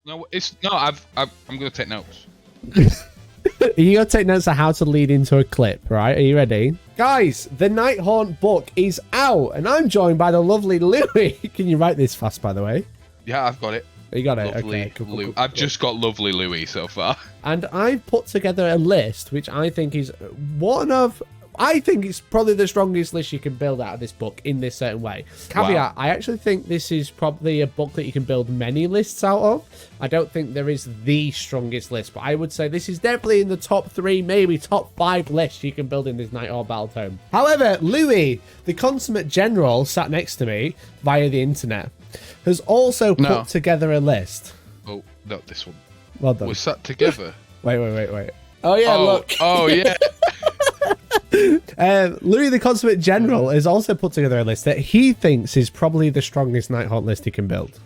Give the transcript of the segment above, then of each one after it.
No, it's no. I'm going to take notes. You gotta take notes of how to lead into a clip, right? Are you ready? Guys, the Nighthaunt book is out, and I'm joined by the lovely Louis. Can you write this fast, by the way? Yeah, I've got it. You got it? Lovely Okay, cool. I've just got lovely Louis so far. And I've put together a list, which I think is I think it's probably the strongest list you can build out of this book in this certain way. Caveat, wow. I actually think this is probably a book that you can build many lists out of. I don't think there is the strongest list, but I would say this is definitely in the top 3, maybe top 5 lists you can build in this Nighthaunt Battletome. However, Louis, the consummate general, sat next to me via the internet, has also put together a list. Oh, not this one. Well done. We're sat together. Wait. Oh, yeah, look. Oh, yeah. Louis the Consummate General has also put together a list that he thinks is probably the strongest Nighthaunt list he can build.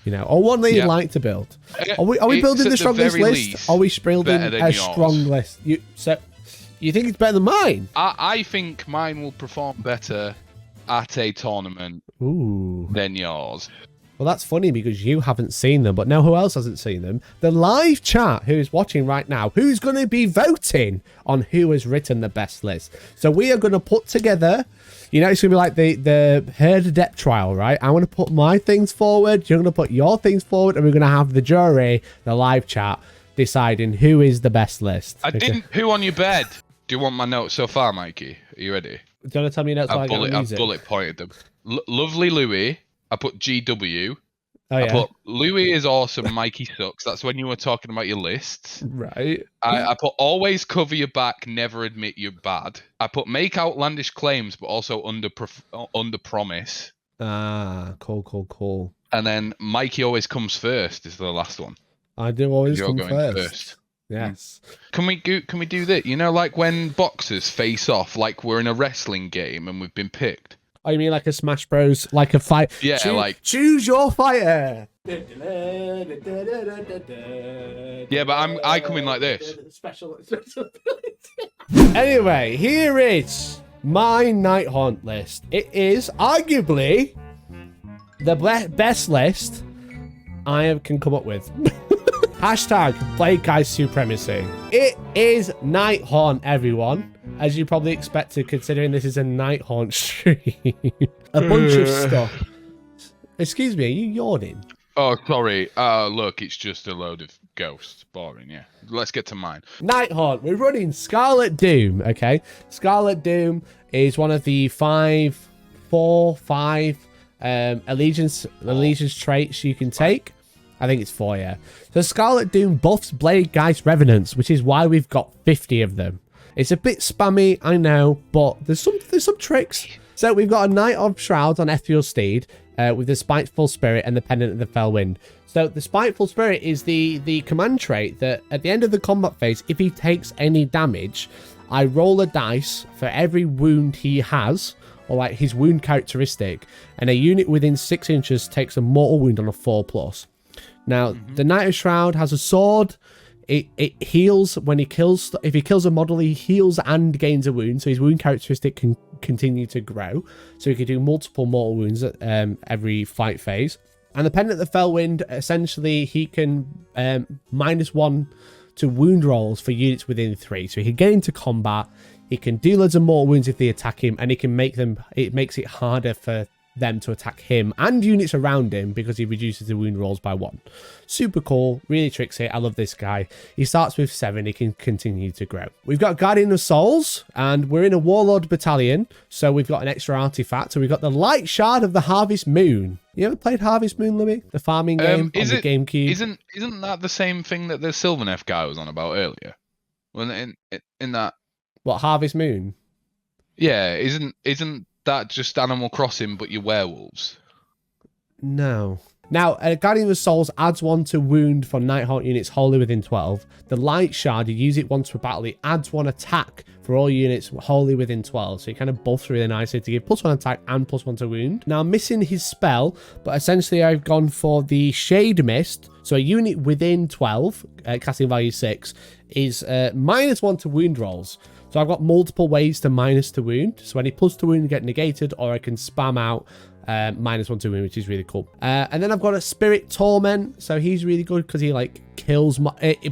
You know, or one that he'd like to build. Are we building the strongest list? Are we building a strong list? You think it's better than mine? I think mine will perform better at a tournament than yours. Well, that's funny because you haven't seen them, but now who else hasn't seen them? The live chat who is watching right now, who's going to be voting on who has written the best list. So we are going to put together, you know, it's going to be like the herd depth trial, right? I want to put my things forward, you're going to put your things forward, and we're going to have the jury, the live chat, deciding who is the best list. I didn't poo on your bed. Do you want my notes so far, Mikey? Are you ready? Do you want to tell me your notes? I've bullet pointed them. Lovely Louis. I put GW. Oh, yeah. I put Louis is awesome, Mikey sucks. That's when you were talking about your lists. Right. I put always cover your back, never admit you're bad. I put make outlandish claims, but also under promise. Ah, cool. And then Mikey always comes first is the last one. I do always come first. Yes. Can we do that? You know, like when boxers face off, like we're in a wrestling game and we've been picked. Oh, you mean like a Smash Bros, like a fight? Yeah, choose your fighter. Yeah, but I come in like this. Special. Anyway, here is my Nighthaunt list. It is arguably the best list I can come up with. Hashtag Blade Guy Supremacy. It is Nighthaunt, everyone. As you probably expected, considering this is a Nighthaunt stream. A bunch of stuff. Excuse me, are you yawning? Oh, sorry. Look, it's just a load of ghosts. Boring, yeah. Let's get to mine. Nighthaunt. We're running Scarlet Doom, okay? Scarlet Doom is one of the 5 allegiance traits you can take. I think it's 4, yeah. So Scarlet Doom buffs Blade Geist Revenants, which is why we've got 50 of them. It's a bit spammy, I know, but there's some tricks. So we've got a Knight of Shrouds on Ethereal Steed with the Spiteful Spirit and the Pendant of the Fell Wind. So the Spiteful Spirit is the command trait that at the end of the combat phase, if he takes any damage, I roll a dice for every wound he has, or like his wound characteristic, and a unit within 6 inches takes a mortal wound on a 4+. Now, the Knight of Shroud has a sword. It heals when he kills. If he kills a model, he heals and gains a wound. So his wound characteristic can continue to grow. So he can do multiple mortal wounds at every fight phase. And the Pendant of the Fell Wind, essentially, he can -1 to wound rolls for units within 3. So he can get into combat. He can do loads of mortal wounds if they attack him, and he can make them. It makes it harder for them to attack him and units around him because he reduces the wound rolls by 1. Super cool, really tricksy. I love this guy. He starts with 7, he can continue to grow. We've got Guardian of Souls, and we're in a Warlord battalion, so we've got an extra artifact. So we've got the Light Shard of the Harvest Moon. You ever played Harvest Moon, Louis? The farming game on the GameCube? Isn't that the same thing that the Sylvaneth guy was on about earlier? Well, in that... What, Harvest Moon? Yeah, isn't that just Animal Crossing, but you're werewolves? No. Now, Guardian of Souls adds 1 to wound for Nighthaunt units wholly within 12. The Light Shard, you use it once per battle, it adds 1 attack for all units wholly within 12. So it kind of buffs really nicely to give +1 attack and +1 to wound. Now, I'm missing his spell, but essentially I've gone for the Shade Mist. So a unit within 12, casting value 6, is -1 to wound rolls. So I've got multiple ways to minus to wound. So any plus to wound get negated, or I can spam out -1 to wound, which is really cool. And then I've got a Spirit Torment. So he's really good because he like kills...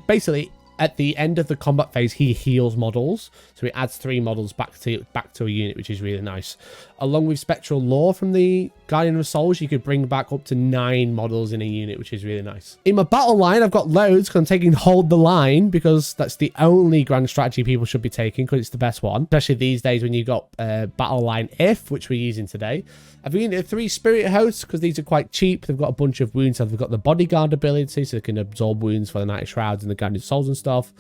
basically, at the end of the combat phase, he heals models. So he adds 3 models back to a unit, which is really nice. Along with Spectral Lore from the Guardian of Souls, you could bring back up to 9 models in a unit, which is really nice. In my battle line, I've got loads because I'm taking Hold the Line because that's the only grand strategy people should be taking because it's the best one. Especially these days when you've got Battle Line If, which we're using today. I've been into 3 Spirit Hosts because these are quite cheap. They've got a bunch of wounds. So they've got the Bodyguard ability, so they can absorb wounds for the Night Shrouds and the Guardian of Souls and stuff.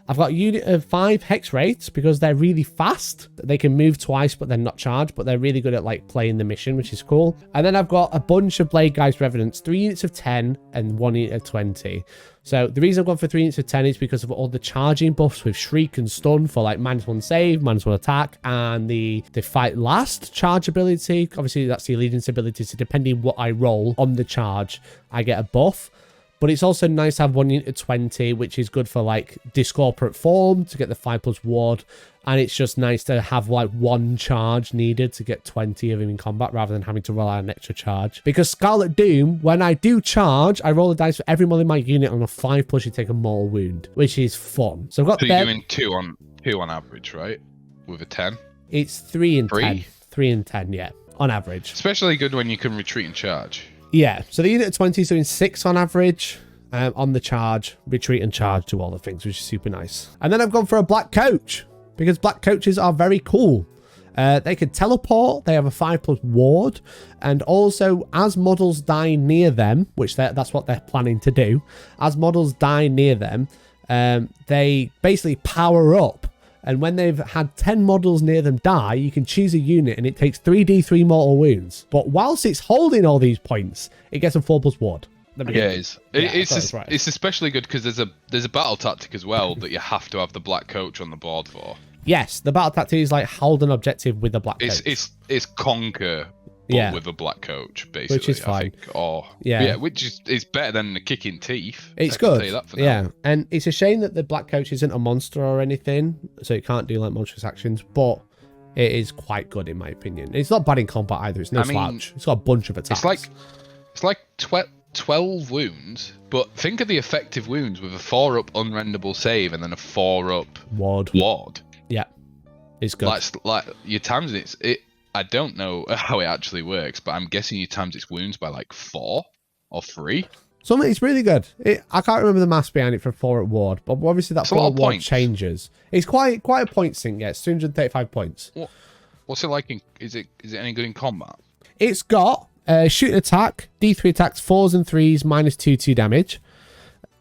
I've got a unit of 5 Hex Wraiths because they're really fast. They can move twice, but they're not charged, but they're really good at like playing the mission, which is cool. And then I've got a bunch of Blade Geist Revenants, 3 units of 10 and 1 unit of 20. So the reason I've gone for 3 units of 10 is because of all the charging buffs with Shriek and Stun for like -1 save, -1 attack, and the Fight Last charge ability. Obviously, that's the allegiance ability, so depending what I roll on the charge, I get a buff. But it's also nice to have 1 unit of 20, which is good for like Discorporate Form to get the 5+ ward. And it's just nice to have like 1 charge needed to get 20 of him in combat rather than having to roll out an extra charge. Because Scarlet Doom, when I do charge, I roll a dice for every model in my unit on a 5+, you take a mortal wound, which is fun. So I've got you're doing 2 on average, right? With a 10? It's 3 and 3? 10. 3 and 10, yeah, on average. Especially good when you can retreat and charge. Yeah, so the unit of 20 is doing 6 on average on the charge, retreat and charge, do all the things, which is super nice. And then I've gone for a Black Coach because Black Coaches are very cool. They can teleport, they have a 5+ ward, and also as models die near them, which that's what they're planning to do, as models die near them, they basically power up. And when they've had 10 models near them die, you can choose a unit and it takes 3d3 mortal wounds. But whilst it's holding all these points, it gets a 4+ ward. Yeah, it's especially good because there's a battle tactic as well that you have to have the Black Coach on the board for. Yes, the battle tactic is like hold an objective with the Black Coach. It's conquer, but with a Black Coach, basically. Which is fine. Which is better than the kicking teeth. It's good. And it's a shame that the Black Coach isn't a monster or anything, so it can't do like monstrous actions, but it is quite good in my opinion. It's not bad in combat either. It's no slouch. It's got a bunch of attacks. It's like 12 wounds, but think of the effective wounds with a 4+ unrendable save and then a 4+ ward. Yeah, it's good. Like your times it. I don't know how it actually works, but I'm guessing you times its wounds by like 4 or 3. It's really good. I can't remember the maths behind it for 4 at ward, but obviously that 4 at ward changes. It's quite a point sink. Yeah, it's 235 points. What's it like? Is it any good in combat? It's got shoot attack, D3 attacks, 4s and 3s, -2 damage,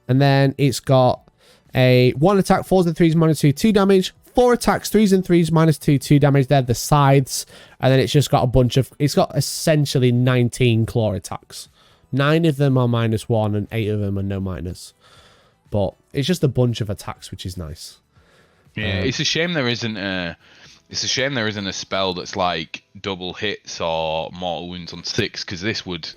and then it's got a 1 attack, 4s and 3s, -2 damage. 4 attacks, 3s and 3s, -2 damage. They're the scythes. And then it's just got a bunch of... It's got essentially 19 claw attacks. 9 of them are -1 and 8 of them are no minus. But it's just a bunch of attacks, which is nice. Yeah, it's a shame there isn't a... It's a shame there isn't a spell that's like double hits or mortal wounds on 6, because this would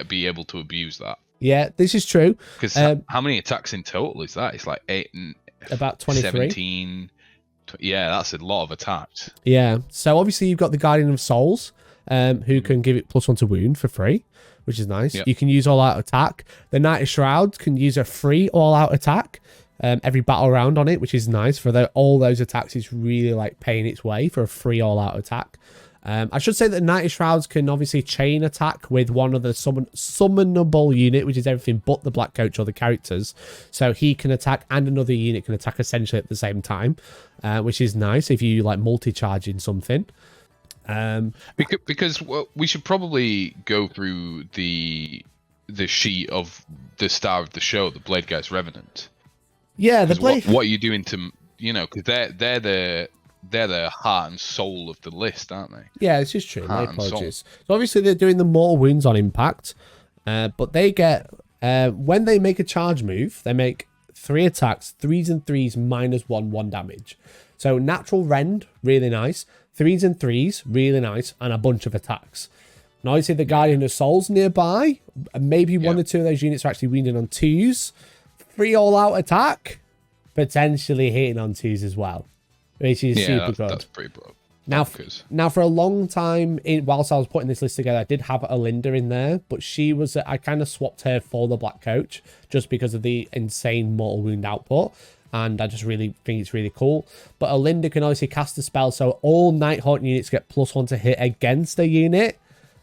be able to abuse that. Yeah, this is true. Because how many attacks in total is that? It's like 8 and... About 23. 17... Yeah, that's a lot of attacks. Yeah, so obviously you've got the Guardian of Souls, who can give it +1 to wound for free, which is nice. Yep. You can use all-out attack. The Knight of Shrouds can use a free all-out attack every battle round on it, which is nice. For all those attacks, it's really like paying its way for a free all-out attack. I should say that Knight of Shrouds can obviously chain attack with one of the summonable unit, which is everything but the Black Coach or the characters. So he can attack and another unit can attack essentially at the same time, which is nice if you like multi-charging something. Because we should probably go through the sheet of the star of the show, the Blade Geist Revenant. Yeah, the Blade... What are you doing to, because they're the heart and soul of the list, aren't they? Yeah, this is true. My apologies. So obviously they're doing the mortal wounds on impact, but they get when they make a charge move, they make 3 attacks, 3s and 3s, -1 damage. So natural rend, really nice. 3s and 3s, really nice, and a bunch of attacks. Now you see the Guardian of Souls nearby, and maybe 1 or 2 of those units are actually wounding on 2s. 3 all-out attack, potentially hitting on 2s as well. Which is super good. That's pretty broad. Now, bonkers. now for a long time, whilst I was putting this list together, I did have Alinda in there, but she was, I kind of swapped her for the Black Coach just because of the insane mortal wound output. And I just really think it's really cool. But Alinda can obviously cast a spell, so all Nighthaunt units get +1 to hit against a unit,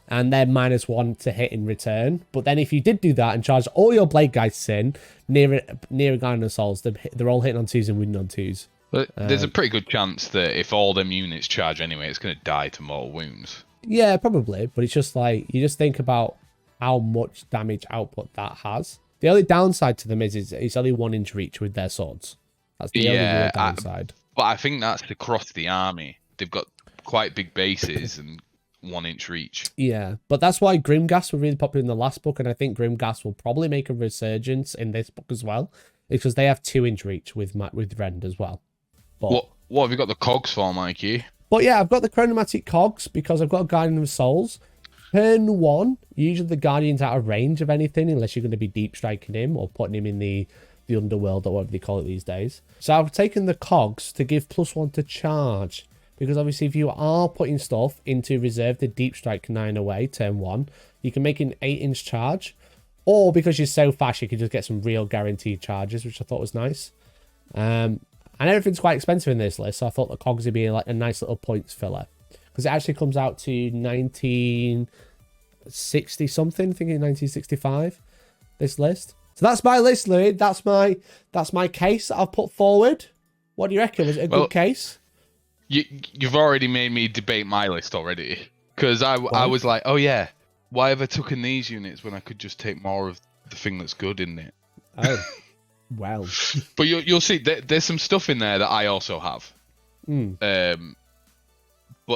and then -1 to hit in return. But then if you did do that and charge all your Blade Geists in near a Guardian of Souls, they're all hitting on 2s and wounding on 2s. But there's a pretty good chance that if all them units charge anyway, it's going to die to mortal wounds. Yeah, probably. But it's just like, you just think about how much damage output that has. The only downside to them is it's only 1 inch reach with their swords. That's the only real downside. But I think that's across the army. They've got quite big bases and 1 inch reach. Yeah, but that's why Grimghast were really popular in the last book, and I think Grimghast will probably make a resurgence in this book as well, because they have 2 inch reach with Rend as well. But, what have you got the cogs for, Mikey? But yeah, I've got the Chronomatic cogs because I've got a Guardian of Souls. Turn 1, usually the Guardian's out of range of anything unless you're going to be deep striking him or putting him in the underworld or whatever they call it these days. So I've taken the cogs to give +1 to charge, because obviously if you are putting stuff into reserve the deep strike 9 away turn 1, you can make an 8 inch charge, or because you're so fast you can just get some real guaranteed charges, which I thought was nice. And everything's quite expensive in this list, so I thought the cogs would be like a nice little points filler, because it actually comes out to 1960 something, I think in 1965, this list. So that's my list, Louis. That's my case that I've put forward. What do you reckon? Was it a good case? You've already made me debate my list already, because I was like, oh yeah, why have I taken these units when I could just take more of the thing that's good in it? Oh, well. But you'll see there's some stuff in there that I also have. But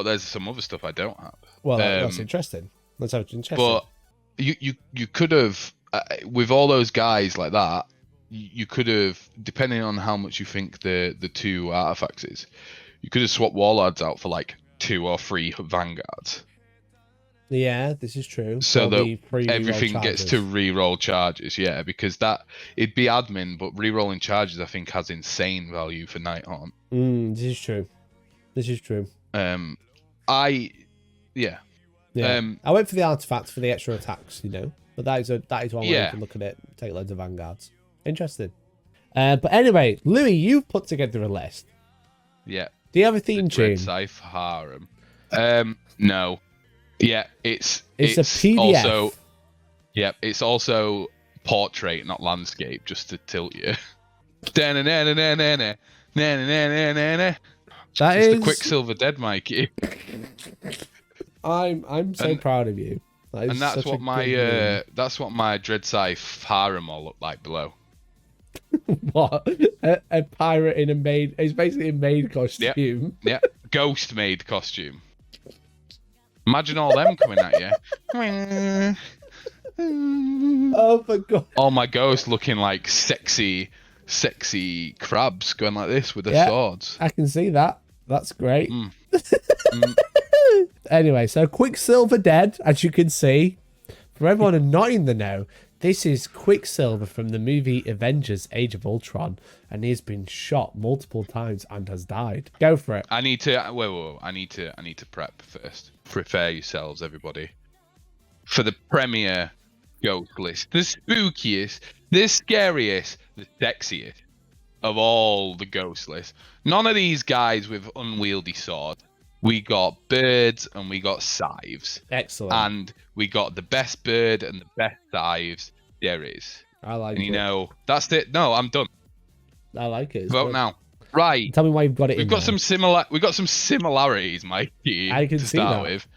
there's some other stuff I don't have. Well, that's interesting. That's interesting. But you could have, with all those guys like that, you could have, depending on how much you think the 2 artifacts is, you could have swapped Warlords out for like 2 or 3 Vanguards. Yeah, this is true. So that everything gets to re-roll charges, yeah, because it'd be admin, but re-rolling charges I think has insane value for Nighthaunt. This is true. This is true. Yeah. I went for the artifacts for the extra attacks, but that is one way you can look at it. Take loads of Vanguards. Interesting. But anyway, Louis, you've put together a list. Yeah. Do you have a theme tune? Scythe Harem. No. Yeah, it's a PDF. Also, yeah, it's also portrait, not landscape, just to tilt you. That is the Quicksilver Dead, Mikey. I'm so proud of you. And that's what my Dread Scythe Harem will look like below. What? A pirate in a maid? It's basically a maid costume. Yeah, ghost maid costume. Imagine all them coming at you. Oh my god! All my ghosts looking like sexy crabs going like this with their swords. I can see that. That's great. Anyway, so Quicksilver Dead, as you can see, for everyone not in the know, this is Quicksilver from the movie Avengers: Age of Ultron, and he's been shot multiple times and has died. Go for it. I need to whoa. I need to prep first. Prepare yourselves, everybody, for the premier ghost list, the spookiest, the scariest, the sexiest of all the ghost lists. None of these guys with unwieldy swords. We got birds and we got scythes. Excellent. And we got the best bird and the best scythes there is. I like it. That's it. No, I'm done. I like it. Vote now. Right. Tell me why you've got it. We've got some similarities, Mikey. I can see that. With.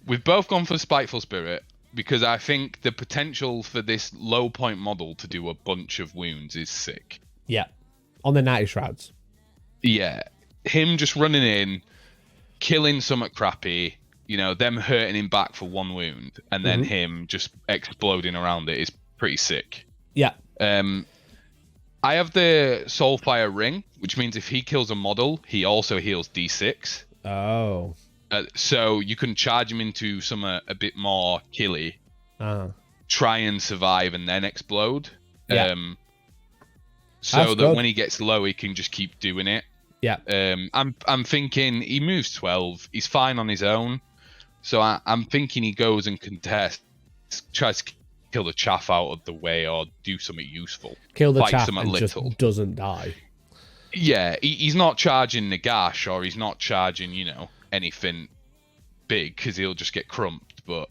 We've both gone for Spiteful Spirit because I think the potential for this low point model to do a bunch of wounds is sick. Yeah. On the 90 Shrouds. Yeah. Him just running in, killing something crappy, them hurting him back for 1 wound, and then him just exploding around it is pretty sick. Yeah. I have the Soulfire Ring, which means if he kills a model, he also heals D6. Oh. So you can charge him into some a bit more killy, try and survive, and then explode. Yeah. So that when he gets low, he can just keep doing it. Yeah. I'm thinking he moves 12. He's fine on his own. So I'm thinking he goes and contests, tries to kill the chaff out of the way or do something useful. Kill the Fight chaff something and little. just doesn't die. Yeah, he's not charging Nagash or he's not charging, anything big because he'll just get crumped. But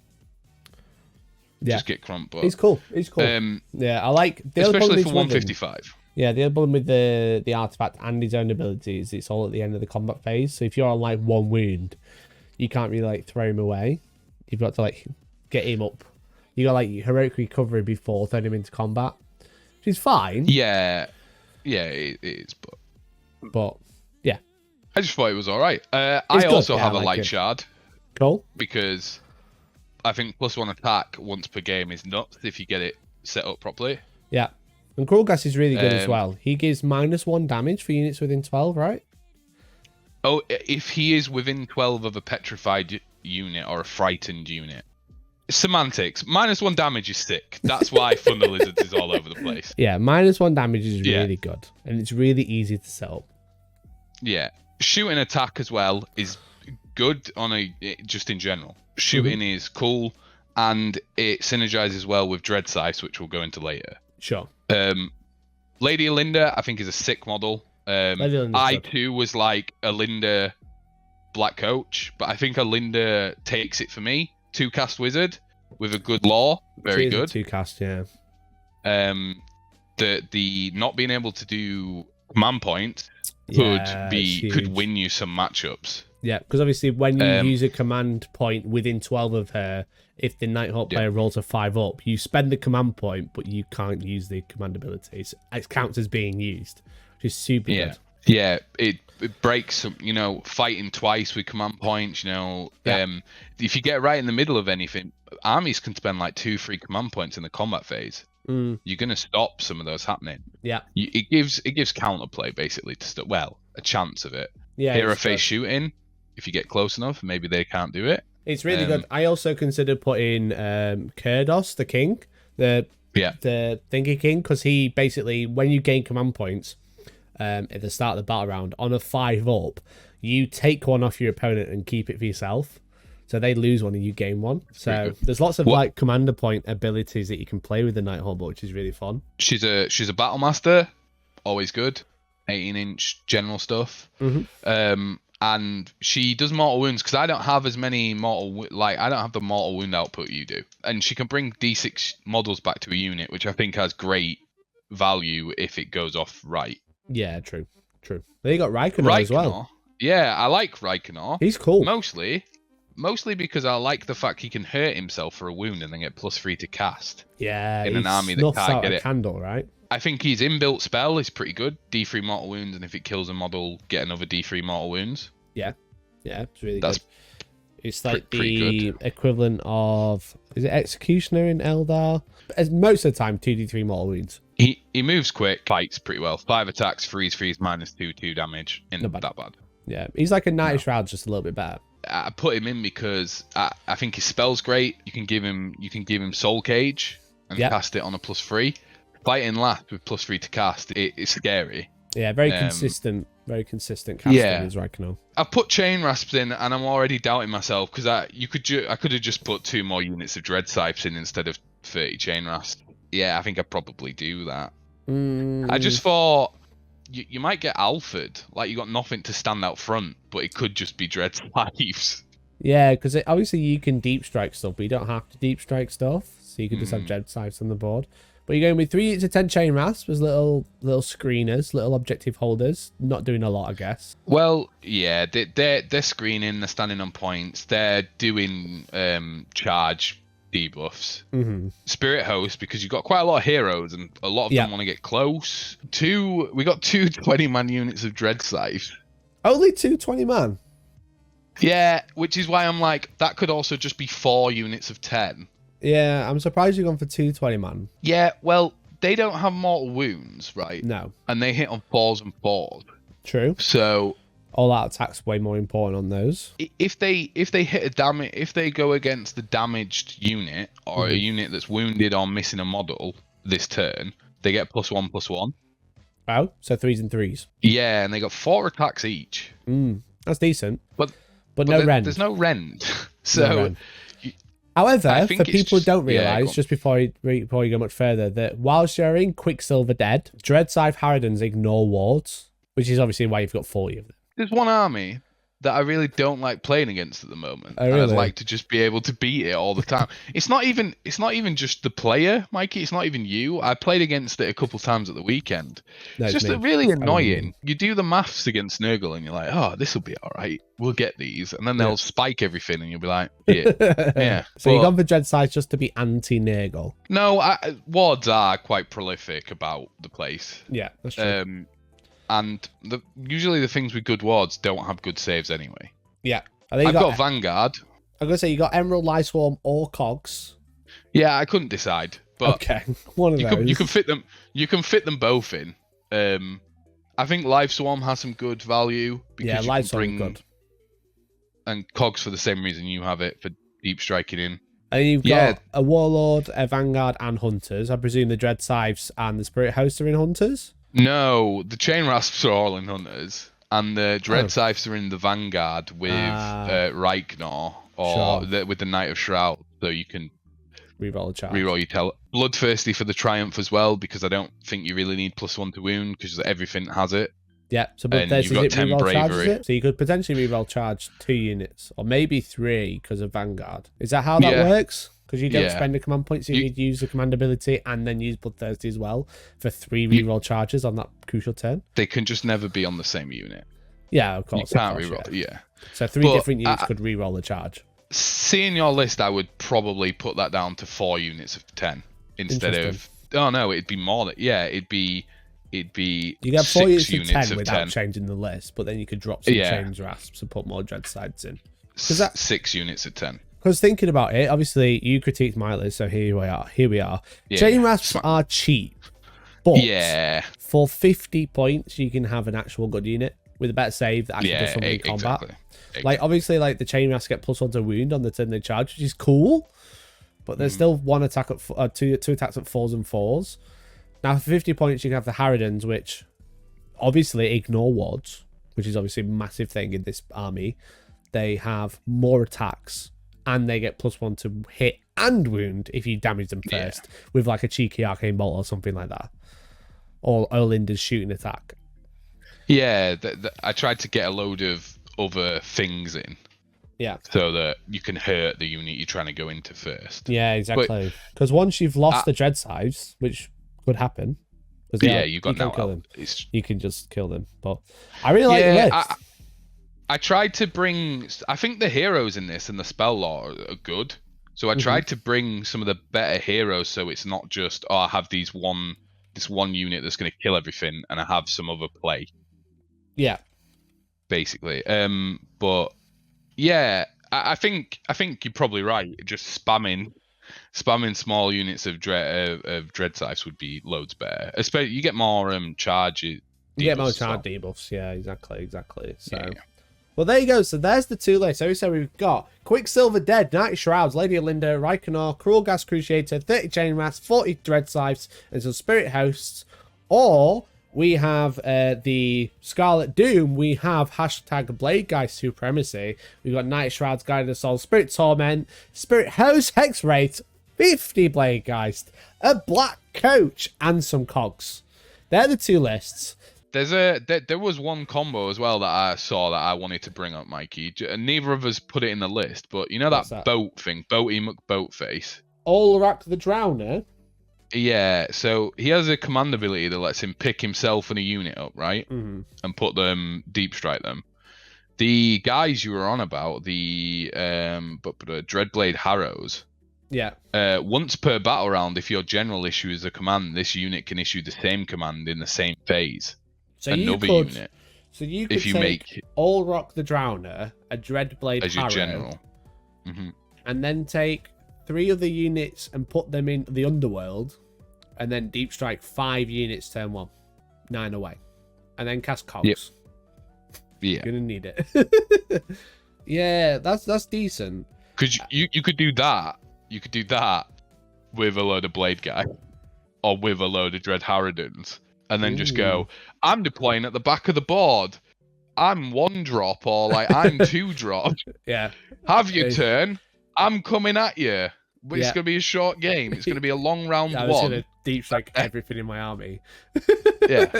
just get crumped. But he's cool. He's cool. Yeah, I like the especially for 155. Yeah, the other problem with the artifact and his own abilities, it's all at the end of the combat phase. So if you're on like 1 wound, you can't really like throw him away. You've got to like get him up. You got like heroic recovery before throwing him into combat, which is fine. Yeah, it is. But yeah, I just thought it was all right. I also have a light shard. Cool. Because I think +1 attack once per game is nuts if you get it set up properly. Yeah. And Krulgas is really good as well. He gives -1 damage for units within 12, right? Oh, if he is within 12 of a petrified unit or a frightened unit. Semantics. -1 damage is sick. That's why Thunder Lizards is all over the place. Yeah, -1 damage is really good. And it's really easy to set up. Yeah. Shooting attack as well is good just in general. Shooting is cool, and it synergizes well with Dread Scythe, which we'll go into later. Sure. Lady Alinda, I think, is a sick model. I too was like Alinda Black Coach, but I think Alinda takes it for me. 2-cast wizard with a good lore, very good. 2-cast, yeah. The not being able to do command point could win you some matchups. Yeah, because obviously when you use a command point within 12 of her, if the Nighthaunt player rolls a 5 up, you spend the command point, but you can't use the command abilities. It counts as being used, which is super good. Yeah, it breaks some, fighting twice with command points, if you get right in the middle of anything, armies can spend like 2-3 command points in the combat phase. You're going to stop some of those happening. Yeah. It gives counterplay basically to stop, a chance of it. Yeah. Hero face shooting, if you get close enough, maybe they can't do it. It's really good. I also considered putting Kurdos, the king, the thingy king, because he basically, when you gain command points at the start of the battle round, on a 5 up, you take one off your opponent and keep it for yourself. So they lose one and you gain one. So there's lots of like commander point abilities that you can play with the Nighthaunt, which is really fun. She's a battle master, always good. 18-inch general stuff. And she does mortal wounds because I don't have as many I don't have the mortal wound output you do. And she can bring D6 models back to a unit, which I think has great value if it goes off right. Yeah, true. Then you got Raikkonen as well. Yeah, I like Raikkonen. He's cool. Mostly because I like the fact he can hurt himself for a wound and then get +3 to cast. Yeah, in an army that can't get it. Candle, right? I think his inbuilt spell is pretty good. D3 mortal wounds, and if it kills a model, get another D3 mortal wounds. Yeah, it's really good. It's like the equivalent of, is it Executioner in Eldar? As most of the time, 2d3 mortal wounds. He moves quick, fights pretty well. 5 attacks, freeze, -2 damage. Not that bad. Yeah, he's like a Night Shroud, just a little bit better. I put him in because I think his spell's great. You can give him Soul Cage and cast it on a +3. Fighting last with +3 to cast, it's scary. Yeah, very consistent casting is Raikkonen. I've put Chain Rasps in, and I'm already doubting myself because I could have just put 2 more units of Dread Scythes in instead of 30 Chain Rasps. Yeah, I think I'd probably do that. I just thought you might get Alfred, like you got nothing to stand out front, but it could just be Dread Scythes. Yeah, because obviously you can deep strike stuff, but you don't have to deep strike stuff, so you can just have Dread Scythes on the board. But you're going with 3 units of 10 Chain Rasps as little screeners, little objective holders. Not doing a lot, I guess. Well, yeah, they're screening, they're standing on points, they're doing charge debuffs. Spirit Host, because you've got quite a lot of heroes and a lot of them want to get close. We got 2 20-man units of Dread Scythe. Only 2 20-man? Yeah, which is why I'm like, that could also just be 4 units of 10. Yeah, I'm surprised you've gone for 2 20-man. Yeah, well, they don't have mortal wounds, right? No. And they hit on 4s and 4s. True. So all-out attack's way more important on those. If they hit a damage, if they go against the damaged unit or a unit that's wounded or missing a model this turn, they get +1/+1. Oh, so 3s and 3s. Yeah, and they got 4 attacks each. That's decent. But no rend. There's no rend. So, No rend. However, for people who don't realise, yeah, just before you go much further, that whilst you're in Quicksilver Dead, Dreadscythe Harridans ignore wards, which is obviously why you've got 40 of them. there's one army that I really don't like playing against at the moment. Oh, really? And I'd like to just be able to beat it all the time. It's not even just the player, Mikey. It's not even you. I played against it a couple times at the weekend. No, it's just me. really annoying. You do the maths against Nurgle and you're like, oh, this will be all right. We'll get these. And then they'll spike everything and you'll be like, yeah. So you've gone for Dreadscythe just to be anti-Nurgle? No, wards are quite prolific about the place. Yeah, that's true. And usually the things with good wards don't have good saves anyway. Yeah. I've got Vanguard. I'm going to say you got Emerald, Lightswarm, or Cogs. Yeah, I couldn't decide. But okay, one of those. You can fit them. You can fit them both in. I think Lightswarm has some good value. Because Lightswarm good. And Cogs for the same reason you have it, for deep striking in. And you've got a Warlord, a Vanguard, and Hunters. I presume the Dreadscythes and the Spirit Hosts are in Hunters? No, the Chain Rasps are all in Hunters, and the Dreadscythes are in the Vanguard with Reichnar, or with the Knight of Shroud, so you can reroll a charge. Reroll your Bloodthirsty for the Triumph as well, because I don't think you really need +1 to wound, because everything has it. Yeah, so Bloodthirsty you've got 10 bravery. So you could potentially reroll charge 2 units, or maybe 3 because of Vanguard. Is that how that works? Because you don't spend a command point, so you'd use the command ability and then use Bloodthirsty as well for 3 reroll charges on that crucial turn. They can just never be on the same unit. Yeah, of course. You can't reroll, So 3 different units could reroll a charge. Seeing your list, I would probably put that down to 4 units of 10 instead of... Oh, no, it'd be more than... Yeah, it'd be you get 4 units of 10 without changing the list, but then you could drop some Chains Rasps and put more Dreadscythes in. 6 units of 10. Because thinking about it, obviously you critiqued my list, so here we are. Chain Rasps are cheap, but for 50 points you can have an actual good unit with a better save that actually does something in combat. Exactly. Like obviously, like the Chain Rasps get +1 to wound on the turn they charge, which is cool, but there's still 1 attack at two attacks at 4s and 4s. Now for 50 points you can have the Harridans, which obviously ignore wards, which is obviously a massive thing in this army. They have more attacks, and they get +1 to hit and wound if you damage them first with like a cheeky arcane bolt or something like that, or Erlinda's shooting attack. Yeah, I tried to get a load of other things in. Yeah. So that you can hurt the unit you're trying to go into first. Yeah, exactly. Because once you've lost the Dreadscythes, which could happen. You've got kill them. You can just kill them. But I really like the list. I tried to bring... I think the heroes in this and the spell law are good. So I tried to bring some of the better heroes, so it's not just, I have this one unit that's going to kill everything, and I have some other play. Yeah. Basically. But yeah, I think you're probably right. Just spamming small units of Dreadscythes would be loads better. Especially you get more charge. You get more charge debuffs. Yeah, exactly. So. Yeah. Well, there you go. So there's the 2 lists. So we've got Quicksilver Dead, Night Shrouds, Lady Olinda, Reichnar, Cruel Gas Crusader, 30 Chain Rasps, 40 Dreadscythes, and some Spirit Hosts. Or we have the Scarlet Doom. We have #BladeGuy Supremacy. We've got Night Shrouds, Guided of Soul, Spirit Torment, Spirit Host, Hex Rate, 50 Bladegeist, a Black Coach, and some Cogs. They're the 2 lists. There was one combo as well that I saw that I wanted to bring up, Mikey. And neither of us put it in the list, but you know that boat thing, Boaty McBoatface. Olrak the Drowner? Yeah, so he has a command ability that lets him pick himself and a unit up, right? And put them, deep strike them. The guys you were on about, the Dreadblade Harrows. Yeah. Once per battle round, if your general issues a command, this unit can issue the same command in the same phase. So you could take Olrak the Drowner, a Dreadblade as your Harrow, general, and then take 3 other units and put them in the Underworld, and then deep strike 5 units turn 1, 9 away, and then cast Cogs. Yep. Yeah, you're gonna need it. Yeah, that's decent. Because you could do that. You could do that with a load of Blade Guy, or with a load of Dread Harridans. and then just go, I'm deploying at the back of the board. I'm 1 drop, or like I'm 2 drop. Yeah. Have your turn. I'm coming at you. But it's Yeah. going to be a short game. It's going to be a long round I was one. going to deep strike everything in my army. Yeah.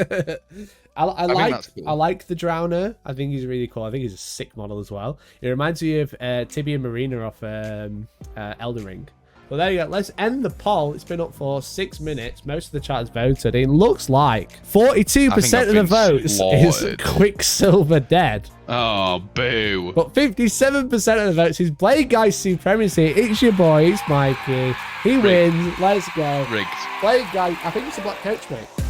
I think like that's cool. I like the Drowner. I think he's really cool. I think he's a sick model as well. It reminds me of Tibia Marina off Elden Ring. Well, there you go. Let's end the poll. It's been up for 6 minutes. Most of the chat has voted. It looks like 42% of the votes is Quicksilver dead. Oh, boo. But 57% of the votes is Blade Guy's Supremacy. It's your boy. It's Mikey. He wins. Let's go. Rigged. Blade Guy. I think it's a black coach, mate.